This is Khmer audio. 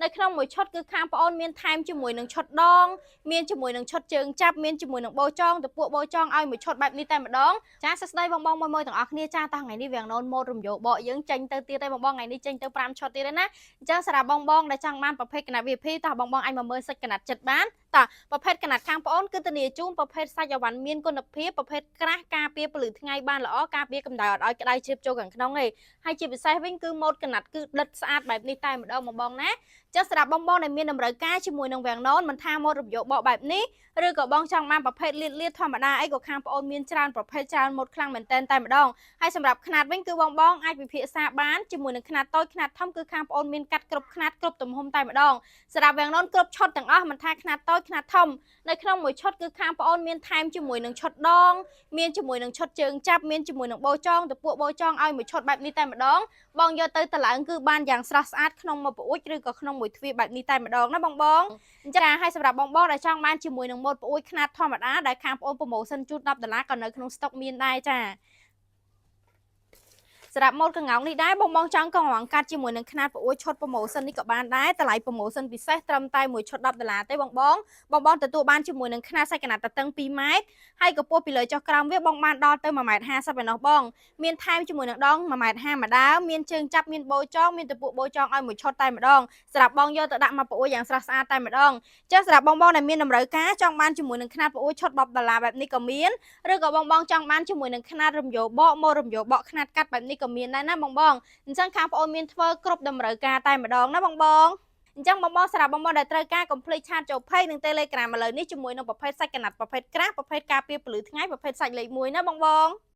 ในក្នុងមួយឈុតគឺខាងប្អូនមានថែមជាមួយនឹងឈុតដងមានជាមួយនឹងឈុតជើងចាប់មានជាមួយនឹងបោចងទៅពួកបោចងឲ្យមួយឈុតបែបនេះតែម្ដងចាសួស្ដីបងមួយទាំងអស់គ្នាចាតោះថ្ងៃនេះវាំងណូនម៉ូតរំយោបកយើងចេញទៅទៀតហើយបងថ្ងៃនេះចេញទៅ5ឈុតទៀតហើយណាអញ្ចឹងសម្រាប់បងដែលចង់បានប្រភេទកណាត់ VIP តោះបងអាចមកមើលសាច់កណាត់ចិត្តបានតោះប្រភេទកណាត់ខាងប្អូនគឺធានាជូនប្រភេទសាច់អវ៉ាន់មានគុណភាពប្រភេទក្រាស់ការពារពលឺថ្ងៃបានល្អការពារកម្ដៅអត់ឲ្យក្តៅជ្រាបចូលខាងក្នុងទេហើយជាពិសេសវិញគឺម៉ូតកណាត់គឺដិតស្អាតបែបនេះតែម្ដងបងណាចាសម្រាប់បងដែលមានតម្រូវការជាមួយនឹងវាំងណូនមិនថាម៉ូតរំយោបកបែបនេះឬក៏បងចង់បានប្រភេទលាតធម្មតាអីក៏ខាងប្អូនមានច្រើនប្រភេទច្រើនម៉ូតខ្លាំងមែនតែម្ដងហើយសម្រាប់ខ្នាតវិញគឺបងអាចវិភាគសាបានជាមួយនឹងខ្នាតតូចខ្នាតធំគឺខាងប្អូនមានកាត់គ្រប់ខ្នាតគ្រប់ទំហំតែម្ដងសម្រាប់វាំងណូនគ្រប់ឈុតទាំងអស់មិនថាខ្នាតតូចខ្នាតធំនៅក្នុងមួយឈុតគឺខាងប្អូនមានថែមជាមួយនឹងឈុតដងមានជាមួយនឹងឈុតជើងចាប់មានជាមួយនឹងបោចងទៅពួកបោចងឲ្យមួយឈុតបែបនេះតែម្ដងបងយកទៅតឡើងគឺបានយ៉ាងស្រស់ស្អាតក្នុងមួយប្អួចឬក៏ក្នុងមួយទ្វារបែបនេះតែម្ដងណាបងអញ្ចឹងហើយសម្រាប់បងដែលចង់បានជាមួយនឹងម៉ូតប្អួចខ្នាតធម្មតាដែលខាងប្អូនប្រម៉ូសិនជូន$10ក៏នៅក្នុងស្តុកមានដែរចាសម្រាប់ម៉ូតកង្កោងនេះដែរបងចង់កង្កោងកាត់ជាមួយនឹងខ្នាតប្អួយឈុតប្រម៉ូសិននេះក៏បានដែរតម្លៃប្រម៉ូសិនពិសេសត្រឹមតែមួយឈុត$10ទេបងទទួលបានជាមួយនឹងខ្នាតសាច់កណាត់តតឹង2ម៉ែត្រហើយកម្ពស់ពីលើចុះក្រោមវាបងបានដល់ទៅ1.50ម៉ែត្រឯណោះបងមានថែមជាមួយនឹងដង1.50ម៉ែត្រម្ដងមានជើងចាប់មានបោចងមានតពួកបោចងឲ្យមួយឈុតតែម្ដងសម្រាប់បងយកទៅដាក់មកប្អួយយ៉ាងស្រស់ស្អាតតែម្ដងចឹងសម្រាប់បងដែលមានតម្រូវការចង់បានជាមួយនឹងខ្នាតប្អួយឈុត$10បែបនេះក៏មានឬក៏បងចង់បានជាមួយនឹងខ្នាតរំយោបកម៉ូតរំយោបកខ្នាតកាត់បែបនេះក៏មានដែរណាបងអញ្ចឹងខាងប្អូនមានធ្វើគ្រប់តម្រូវការតែម្ដងណាបងអញ្ចឹងបងសម្រាប់បងដែលត្រូវការកុំភ្លេចឆាតចូល Page និង Telegram ឥឡូវនេះជាមួយនឹងប្រភេទសាច់កណាត់ប្រភេទក្រាស់ប្រភេទការពារពលឺថ្ងៃប្រភេទសាច់លេខ1ណាបង